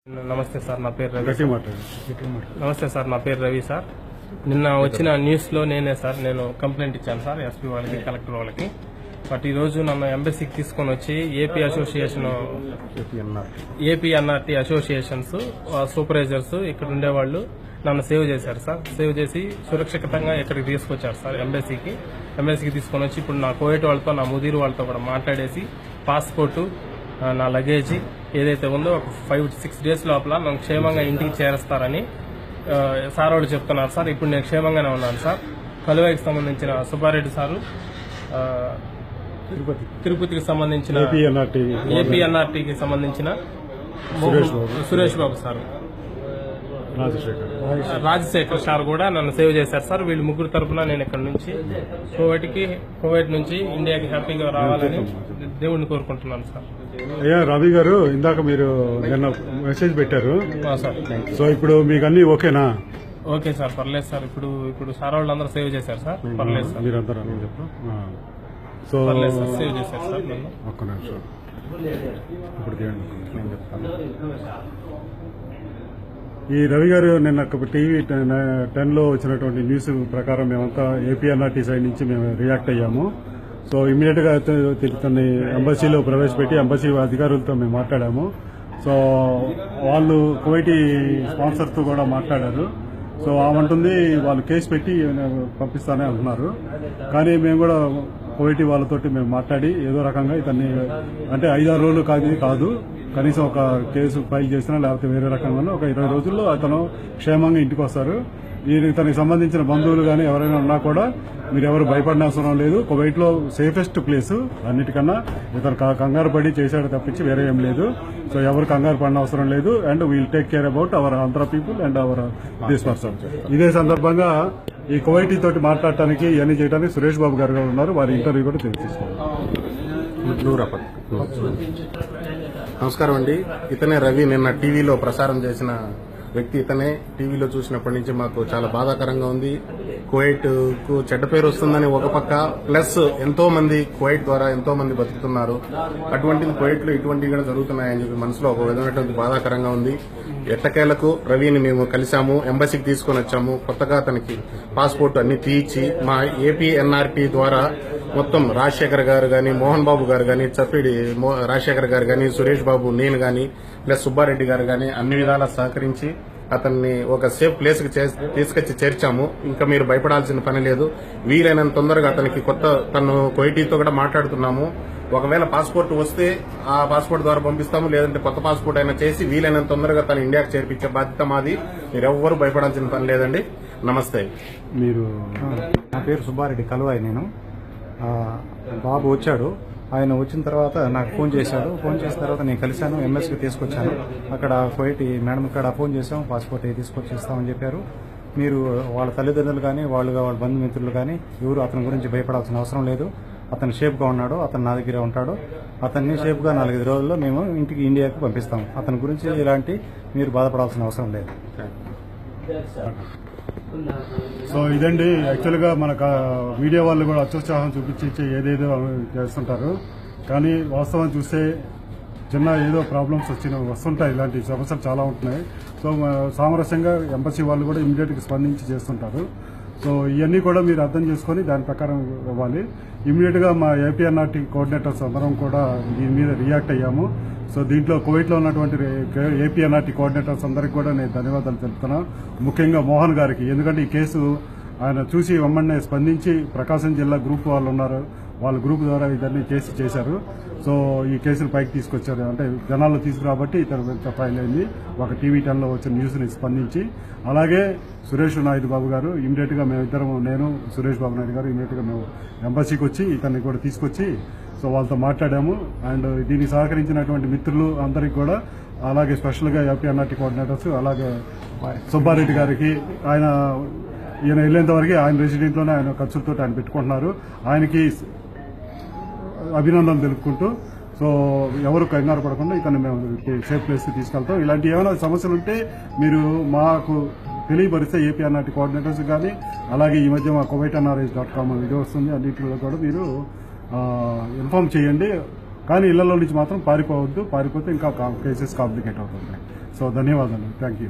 నమస్తే సార్, నా పేరు రవి. నమస్తే సార్, నా పేరు రవి సార్. నిన్న వచ్చిన న్యూస్లో నేను కంప్లైంట్ ఇచ్చాను సార్ ఎస్పీ వాళ్ళకి, కలెక్టర్ వాళ్ళకి. బట్ ఈరోజు నన్ను ఎంబసీకి తీసుకొని వచ్చి ఏపీ ఎన్ఆర్టీ అసోసియేషన్స్ సూపర్వైజర్స్ ఇక్కడ ఉండేవాళ్ళు నన్ను సేవ్ చేశారు సార్. సేవ్ చేసి సురక్షితంగా ఇక్కడికి తీసుకొచ్చారు సార్ ఎంబసీకి తీసుకొని వచ్చి ఇప్పుడు నా కోవిడ్ వాళ్ళతో, నా ముదీరు వాళ్ళతో కూడా మాట్లాడేసి పాస్పోర్టు, నా లగేజీ ఏదైతే ఉందో ఒక 5-6 డేస్ లోపల నన్ను క్షేమంగా ఇంటికి చేరుస్తారని సార్ వాళ్ళు చెప్తున్నారు సార్. ఇప్పుడు నేను క్షేమంగానే ఉన్నాను సార్. కలువైకి సంబంధించిన సుబ్బారెడ్డి సారు, తిరుపతికి సంబంధించిన ఏపీ ఎన్ఆర్టీకి సంబంధించిన సురేష్ బాబు సార్, రాజశేఖర్ సార్ కూడా నన్ను సేవ్ చేశారు సార్. వీళ్ళు ముగ్గురు తరఫున నేను ఇక్కడ నుంచి కువైట్ నుంచి ఇండియాకి హ్యాపీగా రావాలని దేవుడిని కోరుకుంటున్నాను సార్. అయ్యా రవి గారు, ఇందాక మీరు నిన్న మెసేజ్ పెట్టారు సార్. సో ఇప్పుడు మీకు అన్ని ఓకేనా? ఓకే సార్, పర్లేదు సార్. ఇప్పుడు సార్ వాళ్ళు అందరూ సేవ్ చేశారు సార్. పర్లేదు సార్, మీరందరూ సో సేవ్ చేశారు సార్ నన్ను. ఒక్క నిమిషం ఇప్పుడు నేను చెప్తాను. ఈ రవి గారు నిన్న టీవీ 10లో వచ్చినటువంటి న్యూస్ ప్రకారం మేమంతా ఏపీఎన్ఆర్టీ సైడ్ నుంచి మేము రియాక్ట్ అయ్యాము. సో ఇమీడియట్ గా తనని ఎంబసీలో ప్రవేశపెట్టి ఎంబసీ అధికారులతో మేము మాట్లాడాము. సో వాళ్ళు కువైటీ స్పాన్సర్తో కూడా మాట్లాడారు. సో ఆమంటుంది వాళ్ళు కేసు పెట్టి పంపిస్తానే అంటున్నారు. కానీ మేము కూడా కువైటీ వాళ్ళతోటి మేము మాట్లాడి ఏదో రకంగా ఇతన్ని అంటే 5-6 రోజులు కాదు కనీసం ఒక కేసు ఫైల్ చేసినా లేకపోతే వేరే రకంగా ఒక 20 రోజుల్లో అతను క్షేమంగా ఇంటికి వస్తారు. ఇతనికి సంబంధించిన బంధువులు కానీ ఎవరైనా ఉన్నా కూడా మీరు ఎవరు భయపడిన అవసరం లేదు. కువైట్ లో సేఫెస్ట్ ప్లేస్ అన్నిటికన్నా. ఇతను కంగారు పడి చేశాడు తప్పించి వేరే ఏం లేదు. సో ఎవరు కంగారు పడిన అవసరం లేదు. And we'll take care about our Andhra people and hour this person. ఇదే సందర్భంగా ఈ కువైటీ తోటి మాట్లాడటానికి ఇవన్నీ చేయడానికి సురేష్ బాబు గారు ఉన్నారు. వారి ఇంటర్వ్యూ కూడా తీసుకోవాలి. నమస్కారం అండి. ఇతనే రవి, నిన్న టీవీలో ప్రసారం చేసిన వ్యక్తి ఇతనే. టీవీలో చూసినప్పటి నుంచి మాకు చాలా బాధాకరంగా ఉంది. కువైట్ కు చెడ్డ పేరు వస్తుందని ఒక పక్క, ప్లస్ ఎంతో మంది కువైట్ ద్వారా ఎంతో మంది బతుకుతున్నారు. అటువంటిది కువైట్ లో ఇటువంటివి కూడా జరుగుతున్నాయని చెప్పి మనసులో ఒక విధమైనటువంటి బాధాకరంగా ఉంది. ఎట్టకేలకు రవిని మేము కలిశాము, ఎంబసీకి తీసుకుని వచ్చాము. కొత్తగా అతనికి పాస్పోర్ట్ అన్ని తీయించి మా ఏపీ ఎన్ఆర్టీ ద్వారా మొత్తం రాజశేఖర్ గారు గాని, మోహన్ బాబు గారు గాని, చప్పిడి రాజశేఖర్ గారు గాని, సురేష్ బాబు, నేను గాని, ప్లస్ సుబ్బారెడ్డి గారు గాని అన్ని విధాలా సహకరించి అతన్ని ఒక సేఫ్ ప్లేస్ కి తీసుకొచ్చి చేర్చాము. ఇంకా మీరు భయపడాల్సిన పని లేదు. వీలైనంత తొందరగా అతనికి తను కువైటీతో కూడా మాట్లాడుతున్నాము. ఒకవేళ పాస్పోర్ట్ వస్తే ఆ పాస్పోర్ట్ ద్వారా పంపిస్తాము, లేదంటే కొత్త పాస్పోర్ట్ అయినా చేసి వీలైనంత తొందరగా తను ఇండియాకి చేర్పించే బాధ్యత మాది. మీరెవ్వరూ భయపడాల్సిన పని లేదండి. నమస్తే. మీరు నా పేరు సుబ్బారెడ్డి, కలువాయి. నేను బాబు వచ్చాడు. ఆయన వచ్చిన తర్వాత నాకు ఫోన్ చేశాడు. ఫోన్ చేసిన తర్వాత నేను కలిశాను, ఎంఎస్కి తీసుకొచ్చాను. అక్కడ కువైట్ మేడం ఇక్కడ ఫోన్ చేసాం, పాస్పోర్ట్ తీసుకొచ్చి ఇస్తామని చెప్పారు. మీరు వాళ్ళ తల్లిదండ్రులు కానీ వాళ్ళ బంధుమిత్రులు కానీ ఎవరు అతని గురించి భయపడాల్సిన అవసరం లేదు. అతను షేప్గా ఉన్నాడు, అతను నా దగ్గరే ఉంటాడు. అతన్ని షేప్గా 4-5 రోజుల్లో మేము ఇండియాకి పంపిస్తాము. అతని గురించి ఇలాంటి మీరు బాధపడాల్సిన అవసరం లేదు. సో ఇదండి, యాక్చువల్గా మనకు మీడియా వాళ్ళు కూడా అత్యుత్సాహం చూపించి ఏదేదో చేస్తుంటారు. కానీ వాస్తవం చూస్తే చిన్న ఏదో ప్రాబ్లమ్స్ వస్తుంటాయి. ఇలాంటి సమస్యలు చాలా ఉంటున్నాయి. సో సామరస్యంగా ఎంబసీ వాళ్ళు కూడా ఇమీడియట్గా స్పందించి చేస్తుంటారు. సో ఇవన్నీ కూడా మీరు అర్థం చేసుకుని దాని ప్రకారం ఇవ్వాలి. ఇమీడియట్గా మా ఏపీఎన్ఆర్టీ కోఆర్డినేటర్స్ అందరం కూడా దీని మీద రియాక్ట్ అయ్యాము. సో దీంట్లో కువైట్లో ఉన్నటువంటి ఏపీఎన్ఆర్టీ కోఆర్డినేటర్స్ అందరికీ కూడా నేను ధన్యవాదాలు తెలుపుతున్నాను. ముఖ్యంగా మోహన్ గారికి, ఎందుకంటే ఈ కేసు ఆయన చూసి వెంబడినే స్పందించి ప్రకాశం జిల్లా గ్రూప్ వాళ్ళు ఉన్నారు, వాళ్ళ గ్రూప్ ద్వారా ఇదన్నీ చేశారు. సో ఈ కేసును పైకి తీసుకొచ్చారు, అంటే జనాల్లో తీసుకురాబట్టి ఇతను ఫైల్ అయింది. ఒక టీవీ 10లో వచ్చిన న్యూస్ని స్పందించి, అలాగే సురేష్ నాయుడు బాబు గారు ఇమీడియట్గా మేమిద్దరం, నేను సురేష్ బాబు నాయుడు గారు ఇమీడియట్గా మేము ఎంబసీకి వచ్చి ఇతన్ని కూడా తీసుకొచ్చి సో వాళ్ళతో మాట్లాడాము. అండ్ దీనికి సహకరించినటువంటి మిత్రులు అందరికీ కూడా, అలాగే స్పెషల్గా ఏపీఎన్ఆర్టీ కోఆర్డినేటర్స్, అలాగే సుబ్బారెడ్డి గారికి, ఈయన వెళ్లేంత వరకు ఆయన రెసిడెంట్లోనే ఆయన ఖర్చులతో ఆయన పెట్టుకుంటున్నారు. ఆయనకి అభినందనలు తెలుపుకుంటూ, సో ఎవరు కంగారు పడకుండా ఇతను మేము సేఫ్ ప్లేస్కి తీసుకెళ్తాం. ఇలాంటి ఏమైనా సమస్యలు ఉంటే మీరు మాకు తెలియపరిస్తే ఏపీఎన్ఆర్టీ కోఆర్డినేటర్స్ కానీ, అలాగే ఈ మధ్య మా kuwaitnrs.com ఇది వస్తుంది, అన్నింటిలో కూడా మీరు ఇన్ఫార్మ్ చేయండి. కానీ ఇళ్లలో నుంచి మాత్రం పారిపోవద్దు. పారిపోతే ఇంకా కేసెస్ కాంప్లికేట్ అవుతుంది. సో ధన్యవాదాలు, థ్యాంక్ యూ.